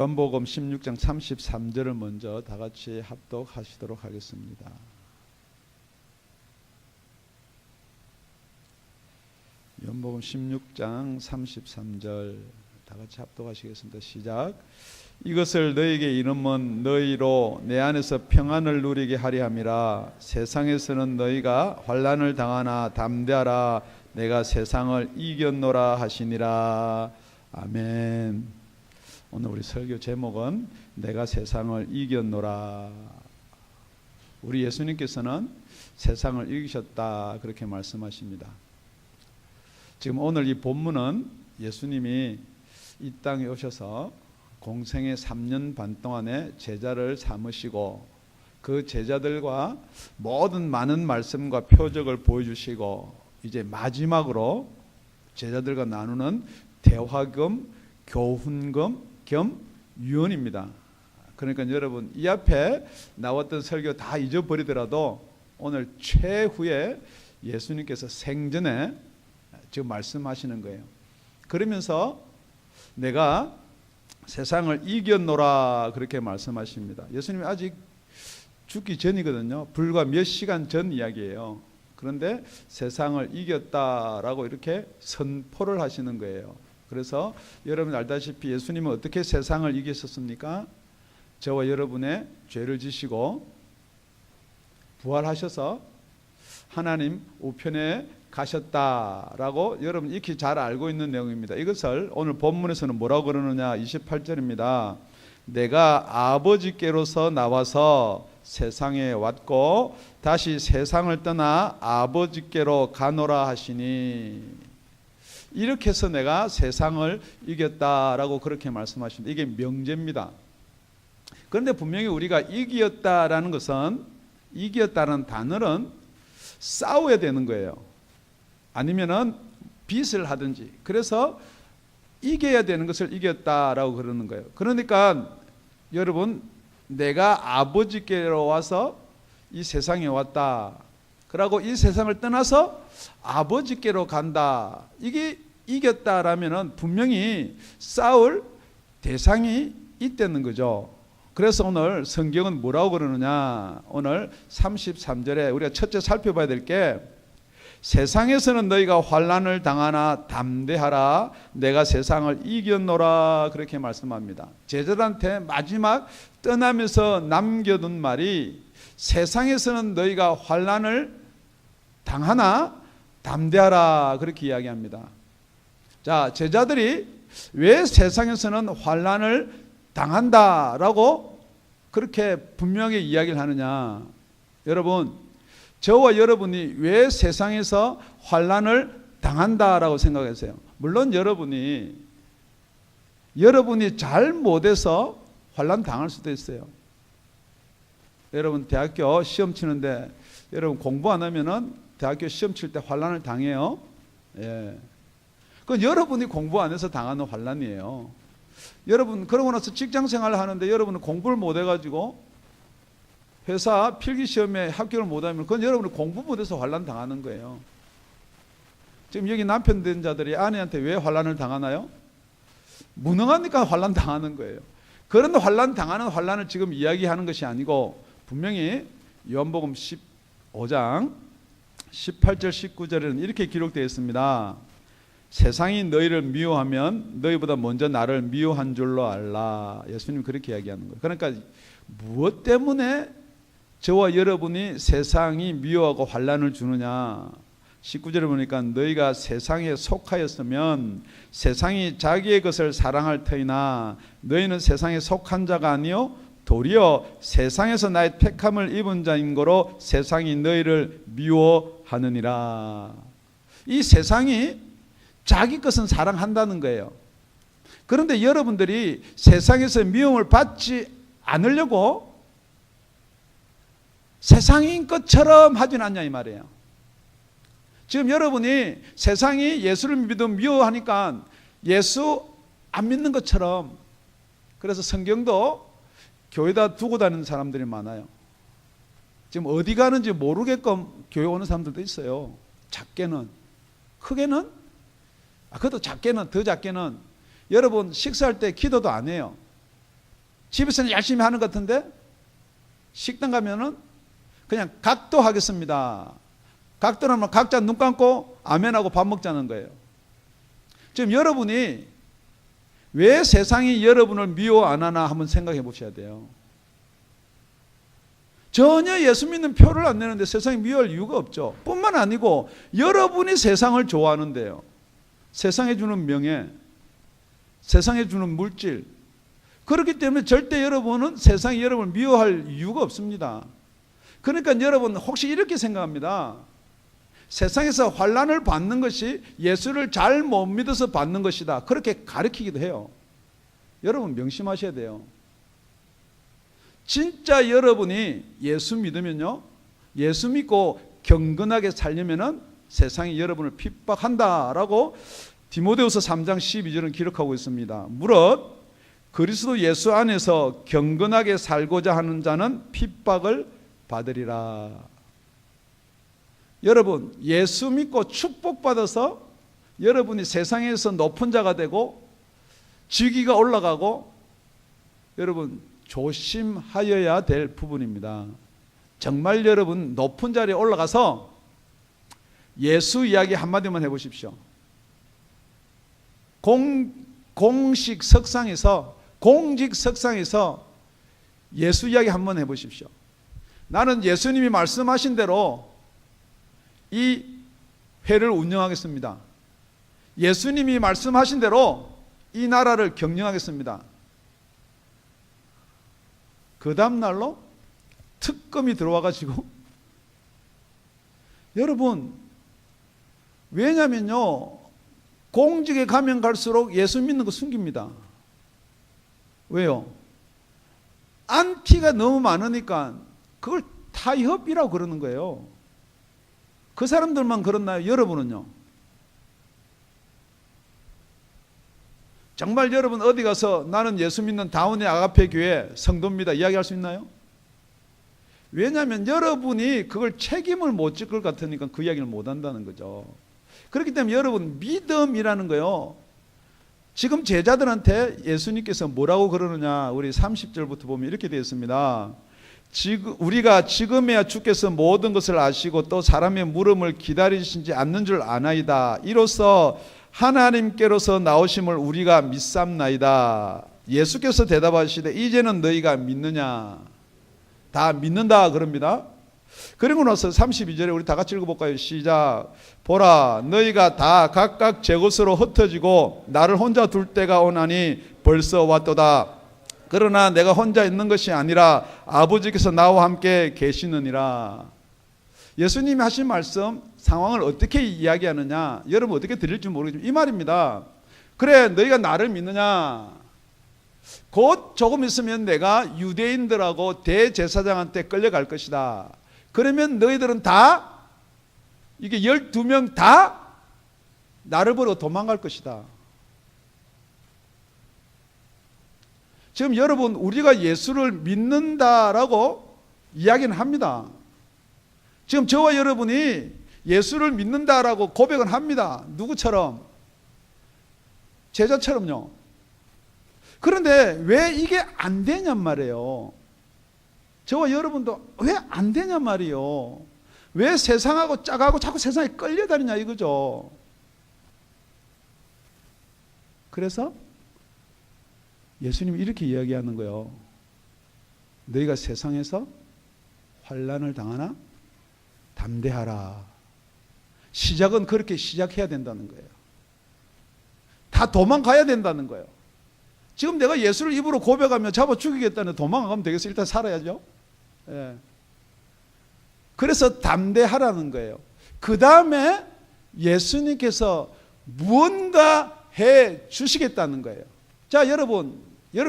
요한복음 16장 33절을 먼저 다 같이 합독하시도록 하겠습니다. 요한복음 16장 33절 다 같이 합독하시겠습니다. 시작. 이것을 너희에게 이르면 너희로 내 안에서 평안을 누리게 하려 함이라. 세상에서는 너희가 환난을 당하나 담대하라. 내가 세상을 이겼노라 하시니라. 아멘. 오늘 우리 설교 제목은 내가 세상을 이겼노라. 우리 예수님께서는 세상을 이기셨다 그렇게 말씀하십니다. 지금 오늘 이 본문은 예수님이 이 땅에 오셔서 공생의 3년 반 동안에 제자를 삼으시고 그 제자들과 모든 많은 말씀과 표적을 보여주시고 이제 마지막으로 제자들과 나누는 대화금, 교훈금 겸 유언입니다. 그러니까 여러분 이 앞에 나왔던 설교 다 잊어버리더라도 오늘 최후에 예수님께서 생전에 지금 말씀하시는 거예요. 그러면서 내가 세상을 이겼노라 그렇게 말씀하십니다. 예수님이 아직 죽기 전이거든요. 불과 몇 시간 전 이야기예요. 그런데 세상을 이겼다라고 이렇게 선포를 하시는 거예요. 그래서 여러분 알다시피 예수님은 어떻게 세상을 이기셨습니까? 저와 여러분의 죄를 지시고 부활하셔서 하나님 우편에 가셨다라고 여러분 익히 잘 알고 있는 내용입니다. 이것을 오늘 본문에서는 뭐라고 그러느냐 28절입니다. 내가 아버지께로서 나와서 세상에 왔고 다시 세상을 떠나 아버지께로 가노라 하시니, 이렇게 해서 내가 세상을 이겼다라고 그렇게 말씀하십니다. 이게 명제입니다. 그런데 분명히 우리가 이겼다라는 것은, 이겼다는 단어는 싸워야 되는 거예요. 아니면은 빚을 하든지, 그래서 이겨야 되는 것을 이겼다라고 그러는 거예요. 그러니까 여러분, 내가 아버지께로 와서 이 세상에 왔다, 그러고 이 세상을 떠나서 아버지께로 간다, 이게 이겼다라면은 분명히 싸울 대상이 있다는 거죠. 그래서 오늘 성경은 뭐라고 그러느냐, 오늘 33절에 우리가 첫째 살펴봐야 될 게, 세상에서는 너희가 환난을 당하나 담대하라. 내가 세상을 이겼노라. 그렇게 말씀합니다. 제자들한테 마지막 떠나면서 남겨둔 말이, 세상에서는 너희가 환난을 당하나 담대하라. 그렇게 이야기합니다. 자, 제자들이 왜 세상에서는 환난을 당한다라고 그렇게 분명히 이야기를 하느냐. 여러분, 저와 여러분이 왜 세상에서 환난을 당한다라고 생각하세요? 물론 여러분이 잘 못해서 환난 당할 수도 있어요. 여러분 대학교 시험 치는데 여러분 공부 안 하면은 대학교 시험 칠 때 환난을 당해요. 예. 그건 여러분이 공부 안 해서 당하는 환난이에요. 여러분 그러고 나서 직장 생활을 하는데 여러분은 공부를 못 해가지고 회사 필기시험에 합격을 못하면 그건 여러분이 공부 못해서 환난 당하는 거예요. 지금 여기 남편 된 자들이 아내한테 왜 환난을 당하나요? 무능하니까 환난 당하는 거예요. 그런데 환난 당하는 환난을 지금 이야기하는 것이 아니고, 분명히 요한복음 15장 18절 19절에는 이렇게 기록되어 있습니다. 세상이 너희를 미워하면 너희보다 먼저 나를 미워한 줄로 알라. 예수님 그렇게 이야기하는 거예요. 그러니까 무엇 때문에 저와 여러분이 세상이 미워하고 환난을 주느냐. 19절에 보니까 너희가 세상에 속하였으면 세상이 자기의 것을 사랑할 터이나 너희는 세상에 속한 자가 아니요 도리어 세상에서 나의 택함을 입은 자인 거로 세상이 너희를 미워하느니라. 이 세상이 자기 것은 사랑한다는 거예요. 그런데 여러분들이 세상에서 미움을 받지 않으려고 세상인 것처럼 하진 않냐 이 말이에요. 지금 여러분이 세상이 예수를 믿으면 미워하니까 예수 안 믿는 것처럼, 그래서 성경도 교회에다 두고 다니는 사람들이 많아요. 지금 어디 가는지 모르게끔 교회 오는 사람들도 있어요. 작게는. 크게는, 그것도 작게는, 더 작게는 여러분 식사할 때 기도도 안 해요. 집에서는 열심히 하는 것 같은데 식당 가면은 그냥 각도하겠습니다. 각도라면 각자 눈 감고 아멘하고 밥 먹자는 거예요. 지금 여러분이 왜 세상이 여러분을 미워 안 하나 한번 생각해 보셔야 돼요. 전혀 예수 믿는 표를 안 내는데 세상이 미워할 이유가 없죠. 뿐만 아니고 여러분이 세상을 좋아하는데요. 세상에 주는 명예, 세상에 주는 물질, 그렇기 때문에 절대 여러분은 세상이 여러분을 미워할 이유가 없습니다. 그러니까 여러분 혹시 이렇게 생각합니다. 세상에서 환난을 받는 것이 예수를 잘 못 믿어서 받는 것이다, 그렇게 가르치기도 해요. 여러분 명심하셔야 돼요. 진짜 여러분이 예수 믿으면요, 예수 믿고 경건하게 살려면은 세상이 여러분을 핍박한다라고 디모데후서 3장 12절은 기록하고 있습니다. 무릇 그리스도 예수 안에서 경건하게 살고자 하는 자는 핍박을 받으리라. 여러분 예수 믿고 축복받아서 여러분이 세상에서 높은 자가 되고 직위가 올라가고, 여러분 조심하여야 될 부분입니다. 정말 여러분 높은 자리에 올라가서 예수 이야기 한마디만 해보십시오. 공식 석상에서, 공직 석상에서 예수 이야기 한번 해보십시오. 나는 예수님이 말씀하신 대로 이 회를 운영하겠습니다. 예수님이 말씀하신 대로 이 나라를 경영하겠습니다. 그 다음 날로 특검이 들어와가지고 여러분, 왜냐면요, 공직에 가면 갈수록 예수 믿는 거 숨깁니다. 왜요? 안티가 너무 많으니까 그걸 타협이라고 그러는 거예요. 그 사람들만 그렇나요? 여러분은요? 정말 여러분 어디 가서 나는 예수 믿는 다운의 아가페 교회 성도입니다 이야기할 수 있나요? 왜냐하면 여러분이 그걸 책임을 못 질 것 같으니까 그 이야기를 못 한다는 거죠. 그렇기 때문에 여러분 믿음이라는 거요, 지금 제자들한테 예수님께서 뭐라고 그러느냐, 우리 30절부터 보면 이렇게 되어 있습니다. 우리가 지금에야 주께서 모든 것을 아시고 또 사람의 물음을 기다리시지 않는 줄 아나이다. 이로써 하나님께로서 나오심을 우리가 믿삼나이다. 예수께서 대답하시되 이제는 너희가 믿느냐. 다 믿는다 그럽니다. 그리고 나서 32절에 우리 다 같이 읽어볼까요? 시작. 보라, 너희가 다 각각 제 곳으로 흩어지고 나를 혼자 둘 때가 오나니 벌써 왔도다. 그러나 내가 혼자 있는 것이 아니라 아버지께서 나와 함께 계시느니라. 예수님이 하신 말씀, 상황을 어떻게 이야기하느냐, 여러분 어떻게 들릴지 모르겠지만 이 말입니다. 그래, 너희가 나를 믿느냐? 곧 조금 있으면 내가 유대인들하고 대제사장한테 끌려갈 것이다. 그러면 너희들은 다, 이게 12명 다 나를 버리고 도망갈 것이다. 지금 여러분 우리가 예수를 믿는다라고 이야기는 합니다. 지금 저와 여러분이 예수를 믿는다라고 고백은 합니다. 누구처럼? 제자처럼요. 그런데 왜 이게 안 되냔 말이에요. 저와 여러분도 왜 안 되냔 말이에요. 왜 세상하고 짝하고 자꾸 세상에 끌려다니냐 이거죠. 그래서 예수님이 이렇게 이야기하는 거예요. 너희가 세상에서 환난을 당하나 담대하라. 시작은 그렇게 시작해야 된다는 거예요. 다 도망가야 된다는 거예요. 지금 내가 예수를 입으로 고백하며 잡아 죽이겠다는 도망가면 되겠어요? 일단 살아야죠. 예. 그래서 담대하라는 거예요. 그 다음에 예수님께서 무언가 해 주시겠다는 거예요. 자, 여러분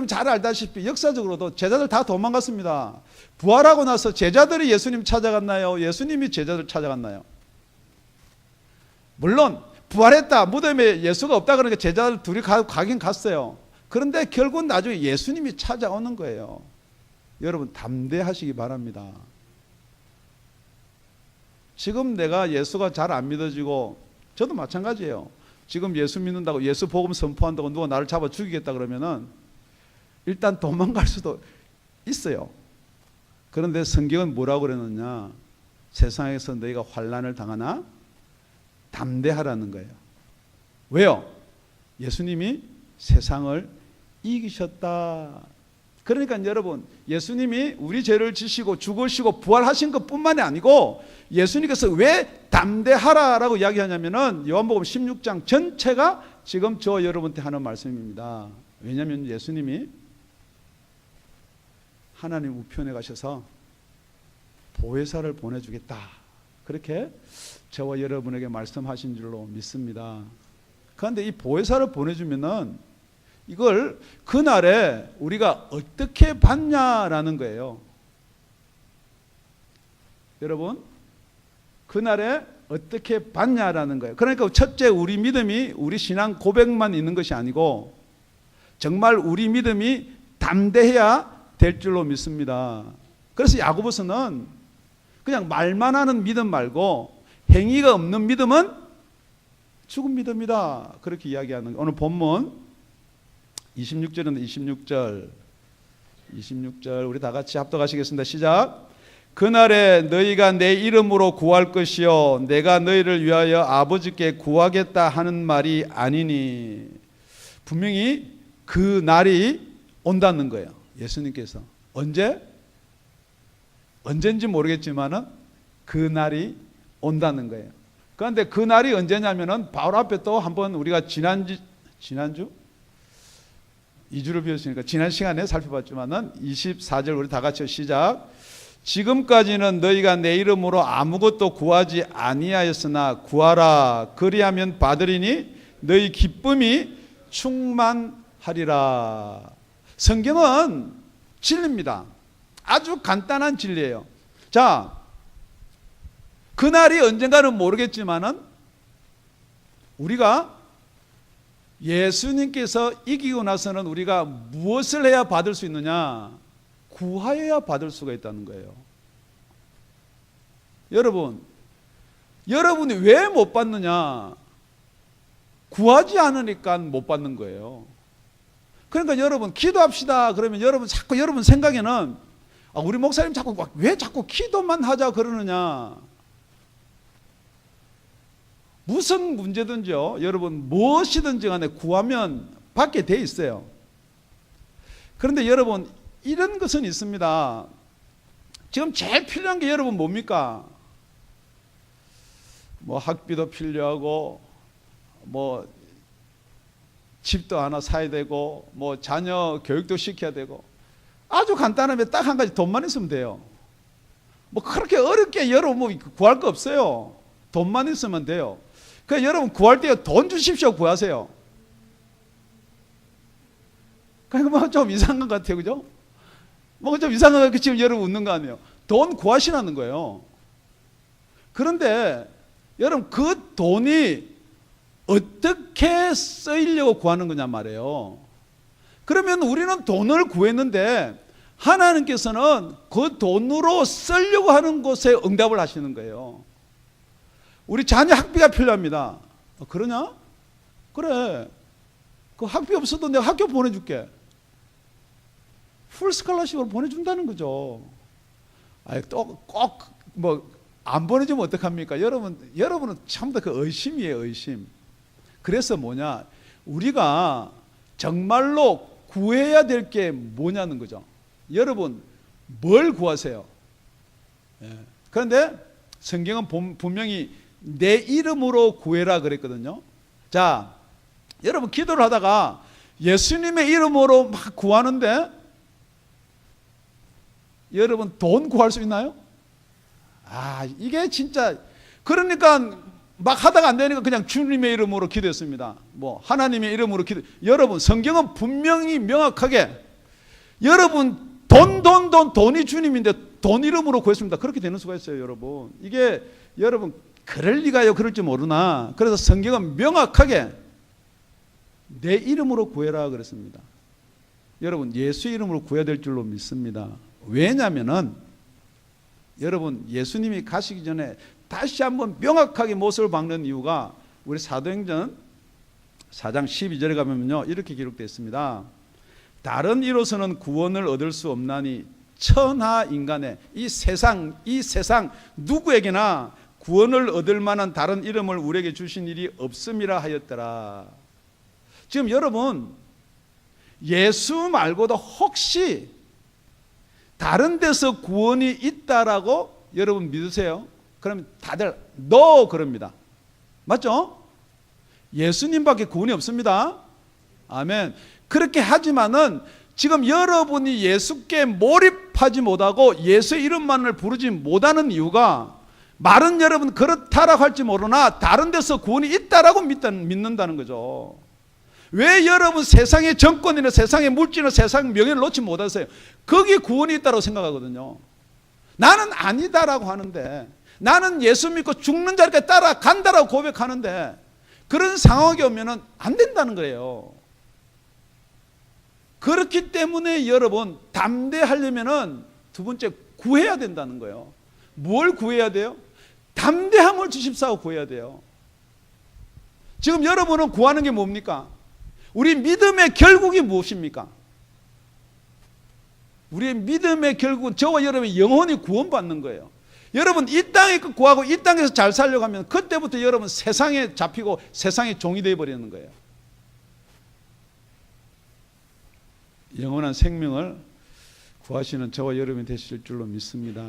잘 알다시피 역사적으로도 제자들 다 도망갔습니다. 부활하고 나서 제자들이 예수님 찾아갔나요? 예수님이 제자들 찾아갔나요? 물론 부활했다, 무덤에 예수가 없다 그러니까 제자들 둘이 가긴 갔어요. 그런데 결국 나중에 예수님이 찾아오는 거예요. 여러분 담대하시기 바랍니다. 지금 내가 예수가 잘 안 믿어지고, 저도 마찬가지예요. 지금 예수 믿는다고, 예수 복음 선포한다고 누가 나를 잡아 죽이겠다 그러면은 일단 도망갈 수도 있어요. 그런데 성경은 뭐라고 그러느냐? 세상에서 너희가 환난을 당하나 담대하라는 거예요. 왜요? 예수님이 세상을 이기셨다. 그러니까 여러분, 예수님이 우리 죄를 지시고 죽으시고 부활하신 것뿐만이 아니고 예수님께서 왜 담대하라라고 이야기하냐면은 요한복음 16장 전체가 지금 저 여러분한테 하는 말씀입니다. 왜냐하면 예수님이 하나님 우편에 가셔서 보혜사를 보내주겠다, 그렇게 저와 여러분에게 말씀하신 줄로 믿습니다. 그런데 이 보혜사를 보내주면은 이걸 그날에 우리가 어떻게 받냐라는 거예요. 여러분, 그날에 어떻게 받냐라는 거예요. 그러니까 첫째, 우리 믿음이, 우리 신앙 고백만 있는 것이 아니고 정말 우리 믿음이 담대해야 될 줄로 믿습니다. 그래서 야고보서는 그냥 말만 하는 믿음 말고 행위가 없는 믿음은 죽은 믿음이다, 그렇게 이야기하는 거예요. 오늘 본문 26절은 26절 우리 다 같이 합독하시겠습니다. 시작. 그날에 너희가 내 이름으로 구할 것이요 내가 너희를 위하여 아버지께 구하겠다 하는 말이 아니니. 분명히 그 날이 온다는 거예요. 예수님께서 언제인지 모르겠지만은 그 날이 온다는 거예요. 그런데 그 날이 언제냐면은 바로 앞에 또 한번 우리가 지난주 2주를 비웠으니까 지난 시간에 살펴봤지만은 24절 우리 다 같이 시작. 지금까지는 너희가 내 이름으로 아무것도 구하지 아니하였으나 구하라, 그리하면 받으리니 너희 기쁨이 충만하리라. 성경은 진리입니다. 아주 간단한 진리예요. 자, 그날이 언젠가는 모르겠지만은 우리가 예수님께서 이기고 나서는 우리가 무엇을 해야 받을 수 있느냐? 구하여야 받을 수가 있다는 거예요. 여러분이 왜 못 받느냐? 구하지 않으니까 못 받는 거예요. 그러니까 여러분 기도합시다 그러면 여러분 생각에는 우리 목사님 왜 자꾸 기도만 하자 그러느냐? 무슨 문제든지요, 여러분 무엇이든지 간에 구하면 받게 돼 있어요. 그런데 여러분 이런 것은 있습니다. 지금 제일 필요한 게 여러분 뭡니까? 뭐 학비도 필요하고 뭐 집도 하나 사야 되고 뭐 자녀 교육도 시켜야 되고 아주 간단하면 딱 한 가지, 돈만 있으면 돼요. 뭐 그렇게 어렵게 여러분 뭐 구할 거 없어요. 돈만 있으면 돼요. 그러니까 여러분 구할 때 돈 주십시오 구하세요. 그러니까 뭐 좀 이상한 것 같아요, 그죠? 뭐 좀 이상한 거 지금 여러분 웃는 거 아니에요? 돈 구하시라는 거예요. 그런데 여러분 그 돈이 어떻게 쓰이려고 구하는 거냐 말이에요. 그러면 우리는 돈을 구했는데 하나님께서는 그 돈으로 쓰려고 하는 곳에 응답을 하시는 거예요. 우리 자녀 학비가 필요합니다. 그러냐? 그래. 그 학비 없어도 내가 학교 보내줄게. 풀 스칼러십으로 보내준다는 거죠. 또 꼭 뭐 안 보내주면 어떡합니까? 여러분은 전부 다 그 의심이에요, 의심. 그래서 뭐냐? 우리가 정말로 구해야 될 게 뭐냐는 거죠. 여러분 뭘 구하세요? 그런데 성경은 분명히 내 이름으로 구해라 그랬거든요. 자, 여러분 기도를 하다가 예수님의 이름으로 막 구하는데 여러분 돈 구할 수 있나요? 이게 진짜, 그러니까 막 하다가 안 되니까 그냥 주님의 이름으로 기도했습니다. 뭐 하나님의 이름으로 기도. 여러분 성경은 분명히 명확하게 여러분 돈이 주님인데 돈 이름으로 구했습니다. 그렇게 되는 수가 있어요, 여러분. 이게 여러분 그럴 리가요, 그럴지 모르나. 그래서 성경은 명확하게 내 이름으로 구해라 그랬습니다. 여러분 예수 이름으로 구해야 될 줄로 믿습니다. 왜냐면은 여러분 예수님이 가시기 전에 다시 한번 명확하게 못을 박는 이유가 우리 사도행전 4장 12절에 가면요 이렇게 기록되어 있습니다. 다른 이로서는 구원을 얻을 수 없나니 천하 인간의 이 세상 누구에게나 구원을 얻을 만한 다른 이름을 우리에게 주신 일이 없음이라 하였더라. 지금 여러분, 예수 말고도 혹시 다른 데서 구원이 있다라고 여러분 믿으세요? 그러면 다들 no 그럽니다. 맞죠? 예수님밖에 구원이 없습니다. 아멘. 그렇게 하지만은 지금 여러분이 예수께 몰입하지 못하고 예수의 이름만을 부르지 못하는 이유가, 말은 여러분 그렇다라고 할지 모르나 다른 데서 구원이 있다라고 믿는다는 거죠. 왜 여러분 세상의 정권이나 세상의 물질이나 세상의 명예를 놓지 못하세요? 거기에 구원이 있다고 생각하거든요. 나는 아니다라고 하는데, 나는 예수 믿고 죽는 자리까지 따라간다라고 고백하는데, 그런 상황이 오면은 안 된다는 거예요. 그렇기 때문에 여러분, 담대하려면은 두 번째 구해야 된다는 거예요. 뭘 구해야 돼요? 담대함을 주십사고 구해야 돼요. 지금 여러분은 구하는 게 뭡니까? 우리 믿음의 결국이 무엇입니까? 우리의 믿음의 결국은 저와 여러분의 영혼이 구원받는 거예요. 여러분 이 땅에 구하고 이 땅에서 잘 살려고 하면 그때부터 여러분 세상에 잡히고 세상의 종이 되어버리는 거예요. 영원한 생명을 구하시는 저와 여러분이 되실 줄로 믿습니다.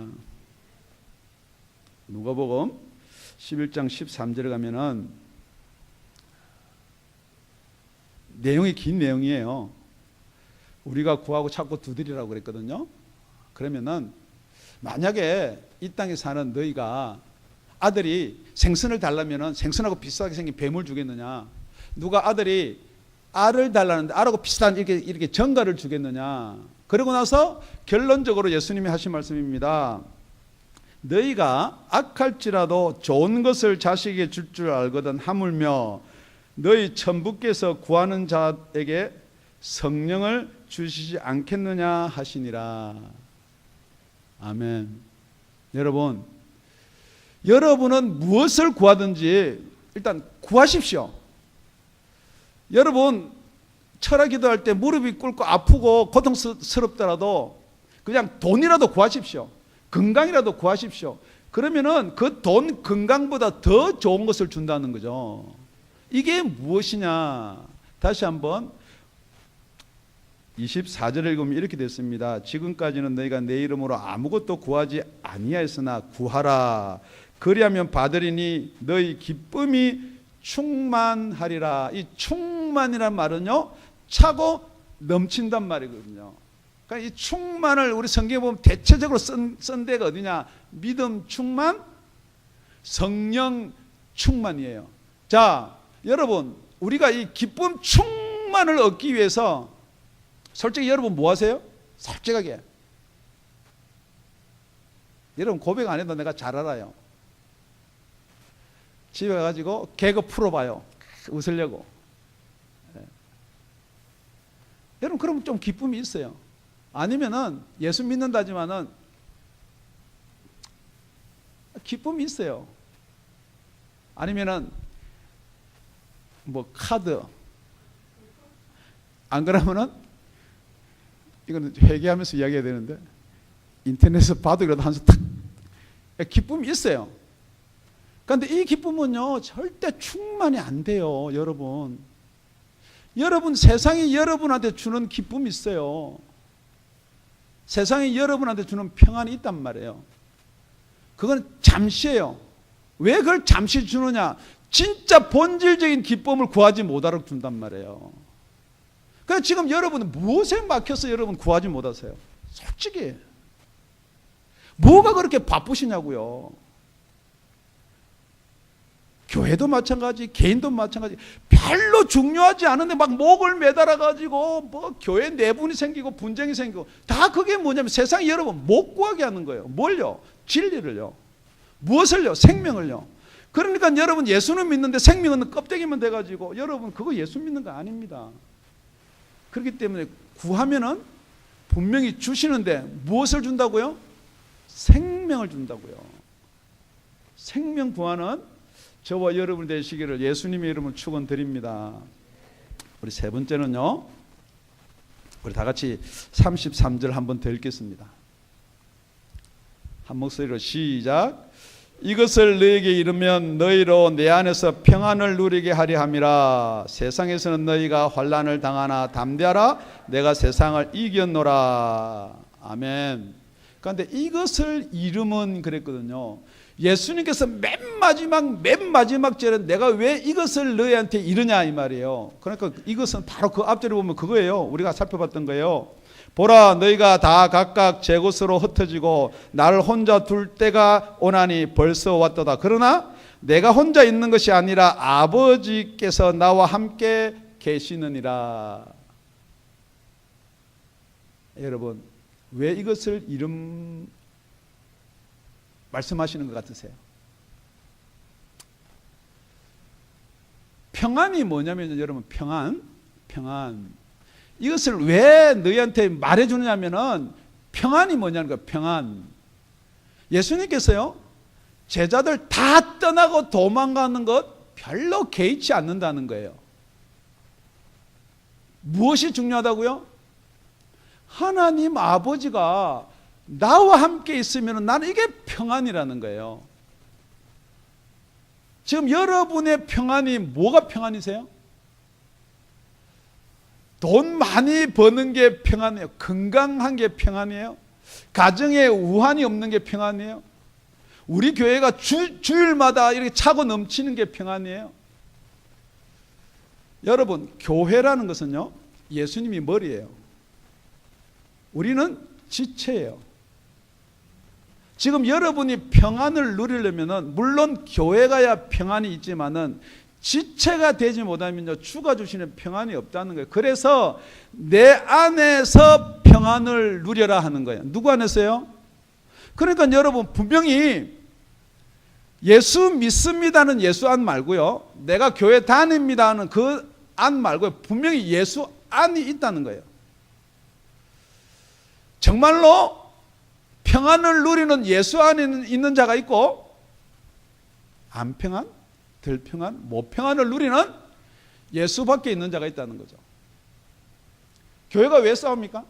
누가복음 11장 13절에 가면은 내용이 긴 내용이에요. 우리가 구하고 찾고 두드리라고 그랬거든요. 그러면은 만약에 이 땅에 사는 너희가 아들이 생선을 달라면은 생선하고 비슷하게 생긴 뱀을 주겠느냐? 누가 아들이 알을 달라는데 알하고 비슷한 이렇게 정갈을 주겠느냐? 그러고 나서 결론적으로 예수님이 하신 말씀입니다. 너희가 악할지라도 좋은 것을 자식에게 줄 줄 알거든 하물며 너희 천부께서 구하는 자에게 성령을 주시지 않겠느냐 하시니라. 아멘. 여러분은 무엇을 구하든지 일단 구하십시오. 여러분 철학 기도할 때 무릎이 꿇고 아프고 고통스럽더라도 그냥 돈이라도 구하십시오. 건강이라도 구하십시오. 그러면은 그 돈, 건강보다 더 좋은 것을 준다는 거죠. 이게 무엇이냐? 다시 한번 24절을 읽으면 이렇게 됐습니다. 지금까지는 너희가 내 이름으로 아무것도 구하지 아니하였으나 구하라. 그리하면 받으리니 너희 기쁨이 충만하리라. 이 충만이란 말은요, 차고 넘친단 말이거든요. 그러니까 이 충만을 우리 성경에 보면 대체적으로 쓴 데가 어디냐? 믿음 충만, 성령 충만이에요. 자, 여러분, 우리가 이 기쁨 충만을 얻기 위해서 솔직히 여러분 뭐 하세요? 솔직하게. 여러분 고백 안 해도 내가 잘 알아요. 집에 가가지고 개그 풀어봐요. 웃으려고. 여러분 그러면 좀 기쁨이 있어요. 아니면은 예수 믿는다지만은 기쁨이 있어요. 아니면은 뭐 카드 안 그러면은 이거는 회개하면서 이야기해야 되는데 인터넷에서 봐도 그래도 한수 탁 기쁨이 있어요. 그런데 이 기쁨은요 절대 충만이 안 돼요. 여러분 세상이 여러분한테 주는 기쁨이 있어요. 세상이 여러분한테 주는 평안이 있단 말이에요. 그건 잠시예요. 왜 그걸 잠시 주느냐? 진짜 본질적인 기쁨을 구하지 못하도록 준단 말이에요. 그러니까 지금 여러분은 무엇에 막혀서 여러분 구하지 못하세요? 솔직히 뭐가 그렇게 바쁘시냐고요. 교회도 마찬가지, 개인도 마찬가지. 별로 중요하지 않은데 막 목을 매달아 가지고 뭐 교회 내분이 생기고 분쟁이 생기고 다 그게 뭐냐면 세상이 여러분 못 구하게 하는 거예요. 뭘요? 진리를요. 무엇을요? 생명을요. 그러니까 여러분 예수는 믿는데 생명은 껍데기만 돼가지고 여러분 그거 예수 믿는 거 아닙니다. 그렇기 때문에 구하면은 분명히 주시는데 무엇을 준다고요? 생명을 준다고요. 생명 구하는 저와 여러분 되시기를 예수님의 이름으로 축원드립니다. 우리 세 번째는요. 우리 다 같이 33절 한번 더 읽겠습니다. 한 목소리로 시작. 이것을 너에게 이르면 너희로 내 안에서 평안을 누리게 하려 함이라. 세상에서는 너희가 환난을 당하나 담대하라. 내가 세상을 이겼노라. 아멘. 그런데 이것을 이름은 그랬거든요. 예수님께서 맨 마지막 절에 내가 왜 이것을 너희한테 이르냐 이 말이에요. 그러니까 이것은 바로 그 앞절에 보면 그거예요. 우리가 살펴봤던 거예요. 보라 너희가 다 각각 제 곳으로 흩어지고 나를 혼자 둘 때가 오나니 벌써 왔도다. 그러나 내가 혼자 있는 것이 아니라 아버지께서 나와 함께 계시느니라. 여러분 왜 이것을 이름 말씀하시는 것 같으세요? 평안이 뭐냐면 여러분 평안 이것을 왜 너희한테 말해주느냐면은 평안이 뭐냐는 거예요. 평안. 예수님께서요 제자들 다 떠나고 도망가는 것 별로 개의치 않는다는 거예요. 무엇이 중요하다고요? 하나님 아버지가 나와 함께 있으면 나는 이게 평안이라는 거예요. 지금 여러분의 평안이 뭐가 평안이세요? 돈 많이 버는 게 평안이에요? 건강한 게 평안이에요? 가정에 우환이 없는 게 평안이에요? 우리 교회가 주일마다 이렇게 차고 넘치는 게 평안이에요? 여러분 교회라는 것은요 예수님이 머리예요. 우리는 지체예요. 지금 여러분이 평안을 누리려면은 물론 교회 가야 평안이 있지만은 지체가 되지 못하면요 주가 주시는 평안이 없다는 거예요. 그래서 내 안에서 평안을 누려라 하는 거예요. 누구 안에서요? 그러니까 여러분 분명히 예수 믿습니다는 예수 안 말고요, 내가 교회 다닙니다는 그 안 말고요, 분명히 예수 안이 있다는 거예요. 정말로 평안을 누리는 예수 안에 있는 자가 있고 안 평안, 덜 평안, 못 평안을 누리는 예수 밖에 있는 자가 있다는 거죠. 교회가 왜 싸웁니까?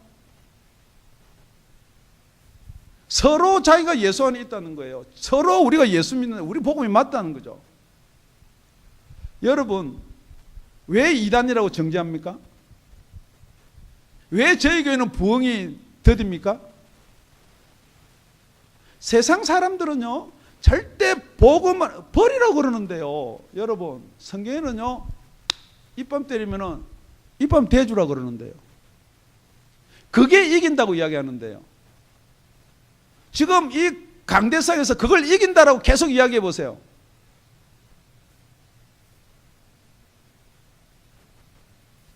서로 자기가 예수 안에 있다는 거예요. 서로 우리가 예수 믿는, 우리 복음이 맞다는 거죠. 여러분 왜 이단이라고 정죄합니까? 왜 저희 교회는 부흥이 더딥니까? 세상 사람들은요 절대 복음을 버리라고 그러는데요, 여러분 성경에는요 입밤 때리면은 입밤 대주라고 그러는데요, 그게 이긴다고 이야기하는데요, 지금 이 강대상에서 그걸 이긴다라고 계속 이야기해 보세요.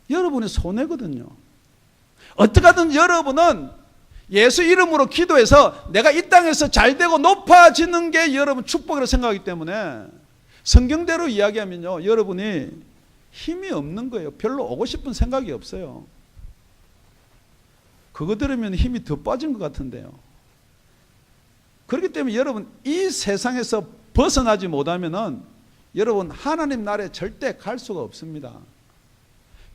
여러분의 손해거든요. 어떻게든 여러분은 예수 이름으로 기도해서 내가 이 땅에서 잘되고 높아지는 게 여러분 축복이라고 생각하기 때문에 성경대로 이야기하면요 여러분이 힘이 없는 거예요. 별로 오고 싶은 생각이 없어요. 그거 들으면 힘이 더 빠진 것 같은데요. 그렇기 때문에 여러분 이 세상에서 벗어나지 못하면은 여러분 하나님 나라에 절대 갈 수가 없습니다.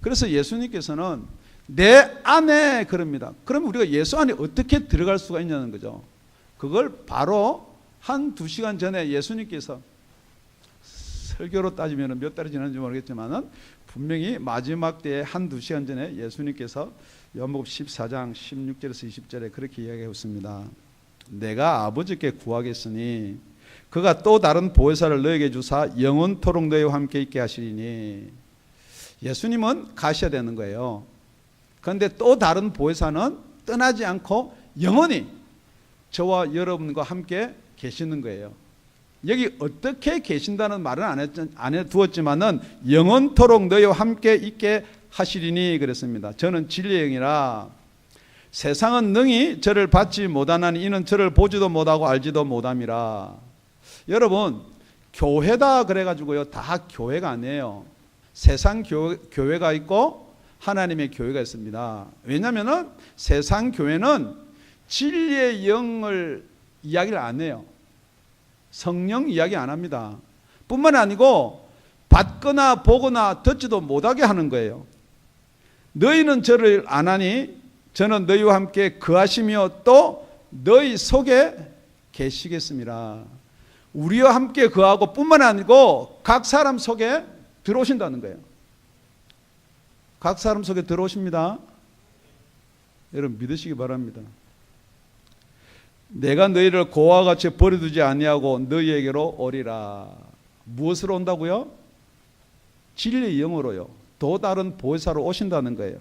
그래서 예수님께서는 내 안에 그럽니다. 그럼 우리가 예수 안에 어떻게 들어갈 수가 있냐는 거죠. 그걸 바로 한 2시간 전에 예수님께서, 설교로 따지면 몇 달이 지났는지 모르겠지만 분명히 마지막 때에 한 2시간 전에 예수님께서 요한복음 14장 16절에서 20절에 그렇게 이야기했습니다. 내가 아버지께 구하겠으니 그가 또 다른 보혜사를 너에게 주사 영원토록 너희와 함께 있게 하시리니. 예수님은 가셔야 되는 거예요. 그런데 또 다른 보혜사는 떠나지 않고 영원히 저와 여러분과 함께 계시는 거예요. 여기 어떻게 계신다는 말은 안 해두었지만은 영원토록 너희와 함께 있게 하시리니 그랬습니다. 저는 진리의 영이라 세상은 능히 저를 받지 못하나니 이는 저를 보지도 못하고 알지도 못함이라. 여러분 교회다 그래가지고요 다 교회가 아니에요. 세상 교회가 있고 하나님의 교회가 있습니다. 왜냐하면 세상 교회는 진리의 영을 이야기를 안 해요. 성령 이야기 안 합니다. 뿐만 아니고 받거나 보거나 듣지도 못하게 하는 거예요. 너희는 저를 아나니 저는 너희와 함께 거하시며 또 너희 속에 계시겠습니다. 우리와 함께 거하고 뿐만 아니고 각 사람 속에 들어오신다는 거예요. 각 사람 속에 들어오십니다. 여러분 믿으시기 바랍니다. 내가 너희를 고와 같이 버려두지 아니하고 너희에게로 오리라. 무엇으로 온다고요? 진리의 영으로요. 또 다른 보혜사로 오신다는 거예요.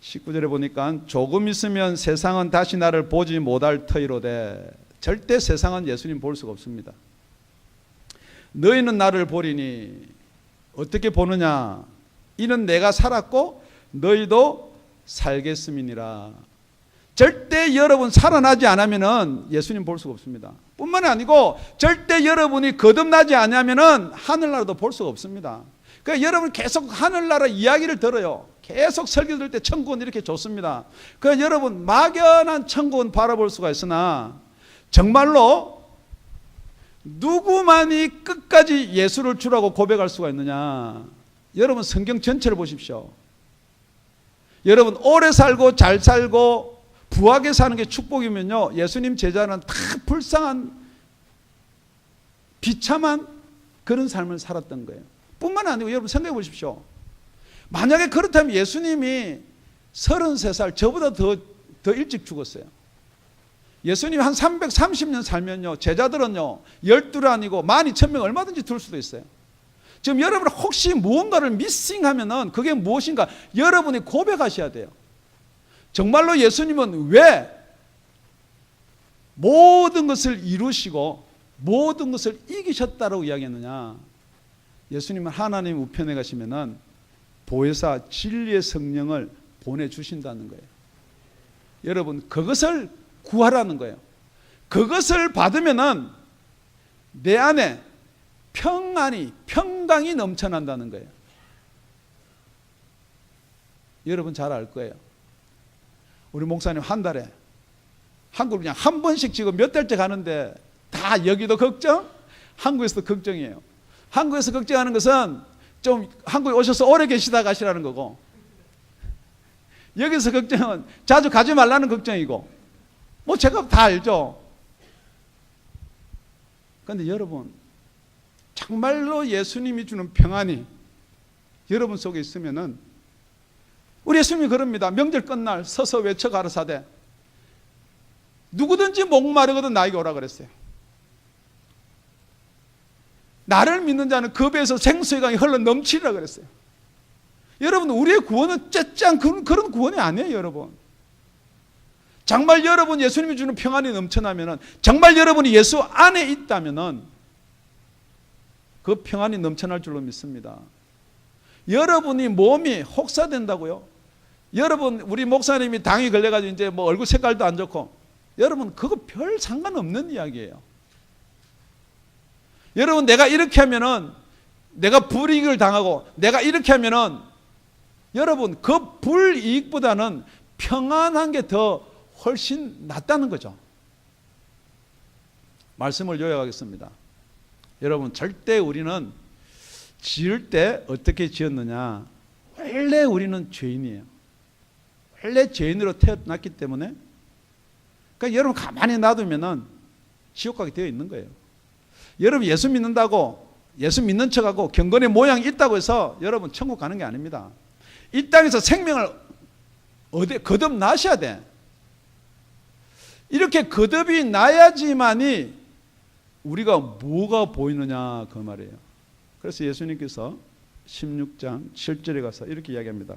19절에 보니까 조금 있으면 세상은 다시 나를 보지 못할 터이로되, 절대 세상은 예수님 볼 수가 없습니다. 너희는 나를 보리니 어떻게 보느냐? 이는 내가 살았고 너희도 살겠음이니라. 절대 여러분 살아나지 않으면 예수님 볼 수가 없습니다. 뿐만 아니고 절대 여러분이 거듭나지 않으면 하늘나라도 볼 수가 없습니다. 그러니까 여러분 계속 하늘나라 이야기를 들어요. 계속 설교 들을 때 천국은 이렇게 좋습니다. 그러니까 여러분 막연한 천국은 바라볼 수가 있으나 정말로 누구만이 끝까지 예수를 주라고 고백할 수가 있느냐? 여러분 성경 전체를 보십시오. 여러분 오래 살고 잘 살고 부하게 사는 게 축복이면요, 예수님 제자는 다 불쌍한 비참한 그런 삶을 살았던 거예요. 뿐만 아니고 여러분 생각해 보십시오. 만약에 그렇다면 예수님이 33살 저보다 더 일찍 죽었어요. 예수님이 한 330년 살면요, 제자들은요 12를 아니고 12,000명 얼마든지 둘 수도 있어요. 지금 여러분 혹시 무언가를 미싱하면은 그게 무엇인가 여러분이 고백하셔야 돼요. 정말로 예수님은 왜 모든 것을 이루시고 모든 것을 이기셨다고 이야기했느냐? 예수님은 하나님 우편에 가시면은 보혜사 진리의 성령을 보내주신다는 거예요. 여러분 그것을 구하라는 거예요. 그것을 받으면은 내 안에 평강이 넘쳐난다는 거예요. 여러분 잘 알 거예요. 우리 목사님 한 달에 한국 그냥 한 번씩 지금 몇 달째 가는데 다 여기도 걱정, 한국에서도 걱정이에요. 한국에서 걱정하는 것은 좀 한국에 오셔서 오래 계시다 가시라는 거고, 여기서 걱정은 자주 가지 말라는 걱정이고, 뭐 제가 다 알죠. 그런데 여러분 정말로 예수님이 주는 평안이 여러분 속에 있으면은, 우리 예수님이 그럽니다. 명절 끝날 서서 외쳐 가라사대 누구든지 목마르거든 나에게 오라 그랬어요. 나를 믿는 자는 그 배에서 생수의 강이 흘러 넘치리라 그랬어요. 여러분 우리의 구원은 째짱 그런 구원이 아니에요. 여러분 정말 여러분 예수님이 주는 평안이 넘쳐나면은, 정말 여러분이 예수 안에 있다면은 그 평안이 넘쳐날 줄로 믿습니다. 여러분이 몸이 혹사된다고요? 여러분 우리 목사님이 당이 걸려가지고 이제 뭐 얼굴 색깔도 안 좋고, 여러분 그거 별 상관없는 이야기예요. 여러분 내가 이렇게 하면은 내가 불이익을 당하고, 내가 이렇게 하면은 여러분 그 불이익보다는 평안한 게 더 훨씬 낫다는 거죠. 말씀을 요약하겠습니다. 여러분 절대 우리는 지을 때 어떻게 지었느냐? 원래 우리는 죄인이에요. 원래 죄인으로 태어났기 때문에, 그러니까 여러분 가만히 놔두면은 지옥 가게 되어 있는 거예요. 여러분 예수 믿는다고, 예수 믿는 척하고 경건의 모양이 있다고 해서 여러분 천국 가는 게 아닙니다. 이 땅에서 생명을 거듭나셔야 돼. 이렇게 거듭이 나야지만이 우리가 뭐가 보이느냐 그 말이에요. 그래서 예수님께서 16장 7절에 가서 이렇게 이야기합니다.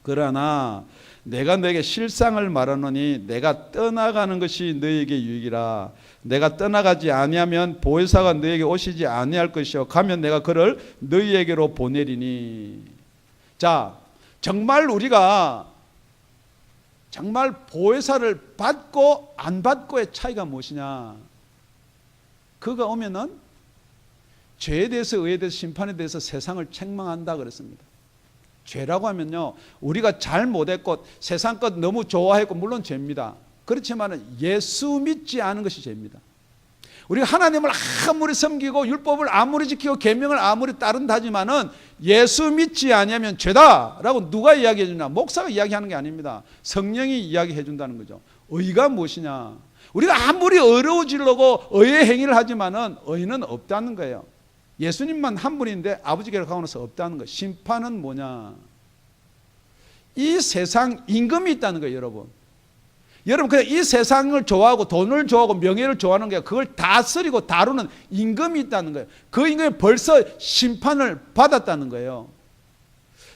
그러나 내가 너에게 실상을 말하노니 내가 떠나가는 것이 너에게 유익이라. 내가 떠나가지 아니하면 보혜사가 너에게 오시지 아니할 것이요 가면 내가 그를 너희에게로 보내리니. 자, 정말 우리가 정말 보혜사를 받고 안 받고의 차이가 무엇이냐? 그가 오면은 죄에 대해서, 의에 대해서, 심판에 대해서 세상을 책망한다 그랬습니다. 죄라고 하면요, 우리가 잘 못했고 세상 것 너무 좋아했고 물론 죄입니다. 그렇지만 예수 믿지 않은 것이 죄입니다. 우리가 하나님을 아무리 섬기고 율법을 아무리 지키고 계명을 아무리 따른다지만은 예수 믿지 아니하면 죄다라고 누가 이야기해 주냐? 목사가 이야기하는 게 아닙니다. 성령이 이야기해 준다는 거죠. 의가 무엇이냐? 우리가 아무리 어려워지려고 의의 행위를 하지만은 의는 없다는 거예요. 예수님만 한 분인데 아버지께로 가고나서 없다는 거예요. 심판은 뭐냐? 이 세상 임금이 있다는 거예요, 여러분. 여러분 그냥 이 세상을 좋아하고 돈을 좋아하고 명예를 좋아하는 게 그걸 다스리고 다루는 임금이 있다는 거예요. 그 임금이 벌써 심판을 받았다는 거예요.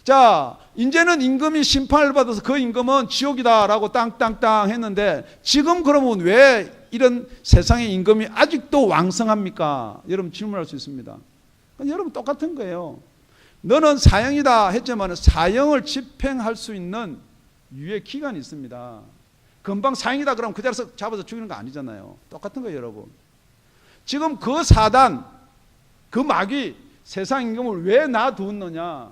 자, 이제는 임금이 심판을 받아서 그 임금은 지옥이다라고 땅땅땅 했는데 지금 그러면 왜 이런 세상의 임금이 아직도 왕성합니까? 여러분 질문할 수 있습니다. 여러분 똑같은 거예요. 너는 사형이다 했지만 사형을 집행할 수 있는 유예 기간이 있습니다. 금방 사형이다 그러면 그 자리에서 잡아서 죽이는 거 아니잖아요. 똑같은 거예요, 여러분. 지금 그 사단, 그 마귀, 세상 임금을 왜 놔두었느냐?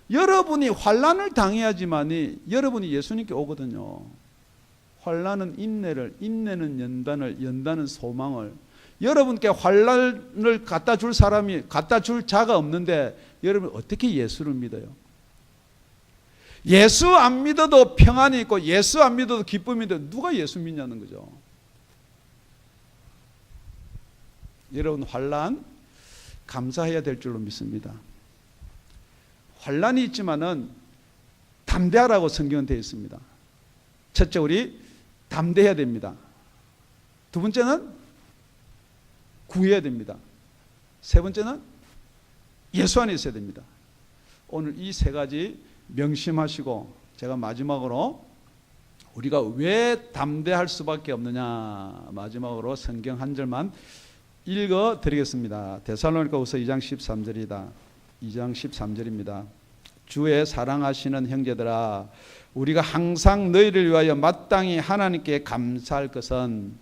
여러분이 환난을 당해야지만이 여러분이 예수님께 오거든요. 환난은 인내를, 인내는 연단을, 연단은 소망을. 여러분께 환난을 갖다 줄 사람이, 갖다 줄 자가 없는데 여러분 어떻게 예수를 믿어요? 예수 안 믿어도 평안이 있고 예수 안 믿어도 기쁨이 있는데 누가 예수 믿냐는 거죠. 여러분 환난 감사해야 될 줄로 믿습니다. 환난이 있지만은 담대하라고 성경은 되어 있습니다. 첫째, 우리 담대해야 됩니다. 두 번째는 구해야 됩니다. 세 번째는 예수 안에 있어야 됩니다. 오늘 이 세 가지 명심하시고 제가 마지막으로 우리가 왜 담대할 수밖에 없느냐 마지막으로 성경 한 절만 읽어 드리겠습니다. 데살로니가후서 2장 13절이다. 2장 13절입니다. 주의 사랑하시는 형제들아 우리가 항상 너희를 위하여 마땅히 하나님께 감사할 것은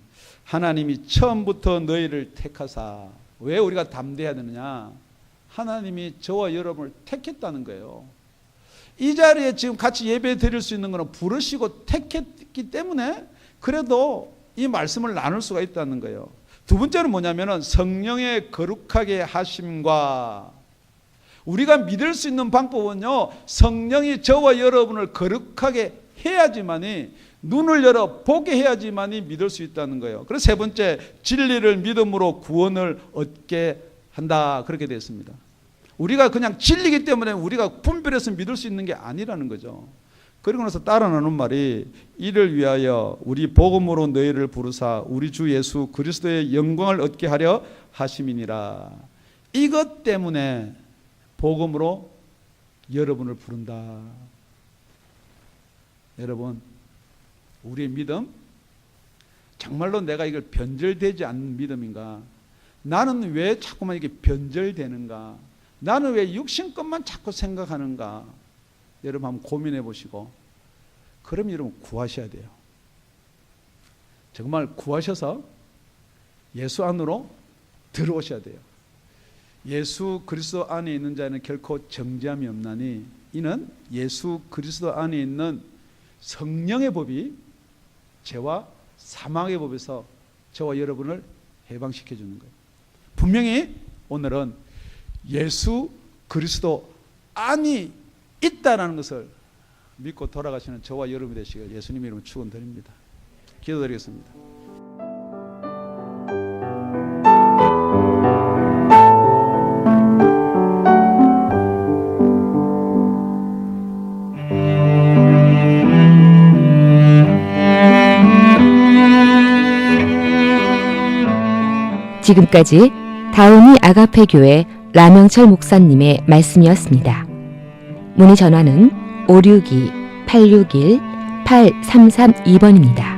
하나님이 처음부터 너희를 택하사. 왜 우리가 담대해야 되느냐? 하나님이 저와 여러분을 택했다는 거예요. 이 자리에 지금 같이 예배 드릴 수 있는 것은 부르시고 택했기 때문에 그래도 이 말씀을 나눌 수가 있다는 거예요. 두 번째는 뭐냐면은 성령의 거룩하게 하심과 우리가 믿을 수 있는 방법은요, 성령이 저와 여러분을 거룩하게 해야지만이 눈을 열어 보게 해야지만이 믿을 수 있다는 거예요. 그래서 세 번째, 진리를 믿음으로 구원을 얻게 한다. 그렇게 되어 있습니다. 우리가 그냥 진리기 때문에 우리가 분별해서 믿을 수 있는 게 아니라는 거죠. 그리고 나서 따라 나눈 말이 이를 위하여 우리 복음으로 너희를 부르사 우리 주 예수 그리스도의 영광을 얻게 하려 하심이니라. 이것 때문에 복음으로 여러분을 부른다. 여러분, 우리의 믿음 정말로 내가 이걸 변절되지 않는 믿음인가? 나는 왜 자꾸만 이게 변절되는가? 나는 왜 육신 것만 자꾸 생각하는가? 여러분 한번 고민해 보시고 그럼 여러분 구하셔야 돼요. 정말 구하셔서 예수 안으로 들어오셔야 돼요. 예수 그리스도 안에 있는 자는 결코 정죄함이 없나니 이는 예수 그리스도 안에 있는 성령의 법이 죄와 사망의 법에서 저와 여러분을 해방시켜 주는 거예요. 분명히 오늘은 예수 그리스도 안이 있다라는 것을 믿고 돌아가시는 저와 여러분이 되시길 예수님 이름으로 축원드립니다. 기도드리겠습니다. 지금까지 다운이 아가페 교회 라명철 목사님의 말씀이었습니다. 문의 전화는 562-861-8332번입니다.